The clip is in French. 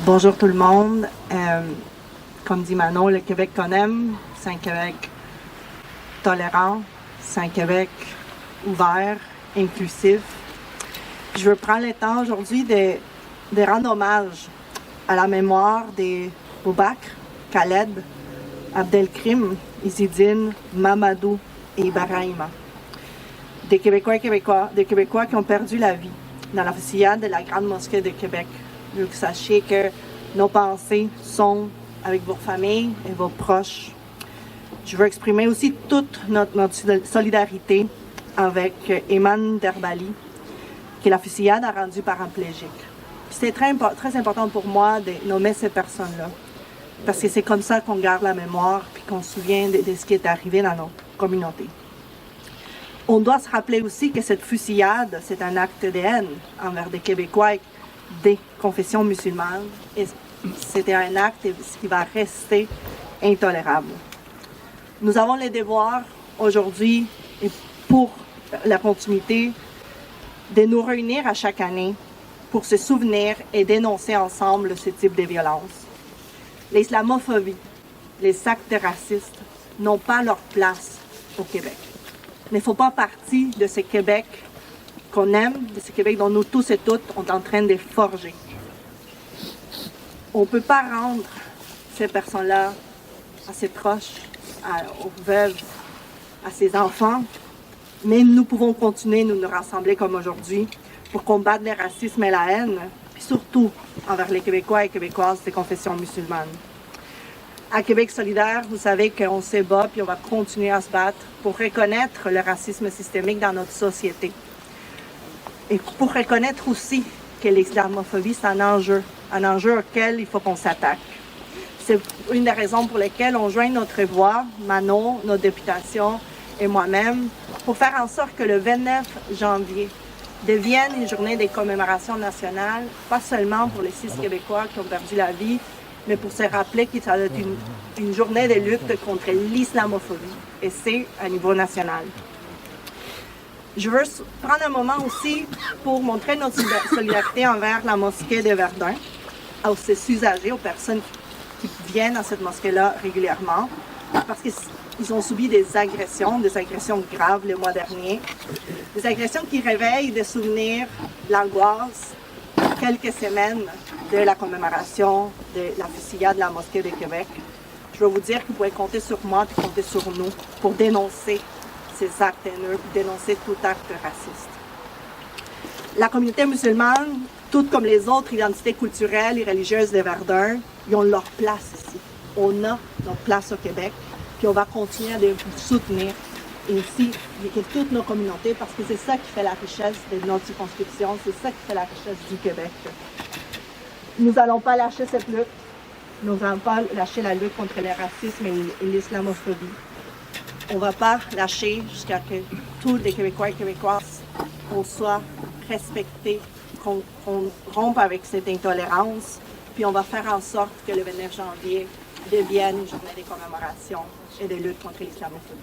Bonjour tout le monde. Comme dit Manon, le Québec qu'on aime, c'est un Québec tolérant, c'est un Québec ouvert, inclusif. Je veux prendre le temps aujourd'hui de rendre hommage à la mémoire des Boubacar, Khaled, Abdelkrim, Izzedine, Mamadou et Ibrahima. Des Québécois qui ont perdu la vie dans la fusillade de la Grande Mosquée de Québec. Je veux que vous sachiez que nos pensées sont avec vos familles et vos proches. Je veux exprimer aussi toute notre solidarité avec Eman Derbali, que la fusillade a rendu paraplégique. C'est très important pour moi de nommer ces personnes-là, parce que c'est comme ça qu'on garde la mémoire puis qu'on se souvient de ce qui est arrivé dans notre communauté. On doit se rappeler aussi que cette fusillade, c'est un acte de haine envers des Québécois des confessions musulmanes et c'était un acte qui va rester intolérable. Nous avons le devoir aujourd'hui et pour la continuité de nous réunir à chaque année pour se souvenir et dénoncer ensemble ce type de violence. L'islamophobie, les actes racistes n'ont pas leur place au Québec. Ne font pas partie de ce Québec qu'on aime, de ce Québec dont nous tous et toutes sommes en train de forger. On ne peut pas rendre ces personnes-là à ses proches, aux veuves, à ses enfants, mais nous pouvons continuer, nous rassembler comme aujourd'hui pour combattre le racisme et la haine, puis surtout envers les Québécois et Québécoises des confessions musulmanes. À Québec solidaire, vous savez qu'on se bat puis on va continuer à se battre pour reconnaître le racisme systémique dans notre société. Et pour reconnaître aussi que l'islamophobie, c'est un enjeu auquel il faut qu'on s'attaque. C'est une des raisons pour lesquelles on joint notre voix, Manon, notre députation et moi-même, pour faire en sorte que le 29 janvier devienne une journée de commémoration nationale, pas seulement pour les 6 Québécois qui ont perdu la vie, mais pour se rappeler que ça doit être une journée de lutte contre l'islamophobie, et c'est à niveau national. Je veux prendre un moment aussi pour montrer notre solidarité envers la mosquée de Verdun, aux ses usagers, aux personnes qui viennent à cette mosquée-là régulièrement, parce qu'ils ont subi des agressions graves le mois dernier, des agressions qui réveillent des souvenirs, de l'angoisse, quelques semaines de la commémoration de la fusillade de la mosquée de Québec. Je veux vous dire que vous pouvez compter sur moi et compter sur nous pour dénoncer ces actes haineux, pour dénoncer tout acte raciste. La communauté musulmane, toutes comme les autres identités culturelles et religieuses de Verdun, ils ont leur place ici. On a notre place au Québec, puis on va continuer à vous soutenir et aussi avec toutes nos communautés, parce que c'est ça qui fait la richesse de notre circonscription, c'est ça qui fait la richesse du Québec. Nous n'allons pas lâcher cette lutte, nous n'allons pas lâcher la lutte contre le racisme et l'islamophobie. On ne va pas lâcher jusqu'à ce que tous les Québécois et Québécoises on soit respectés, qu'on rompe avec cette intolérance, puis on va faire en sorte que le 29 janvier devienne une journée de commémoration et de lutte contre l'islamophobie.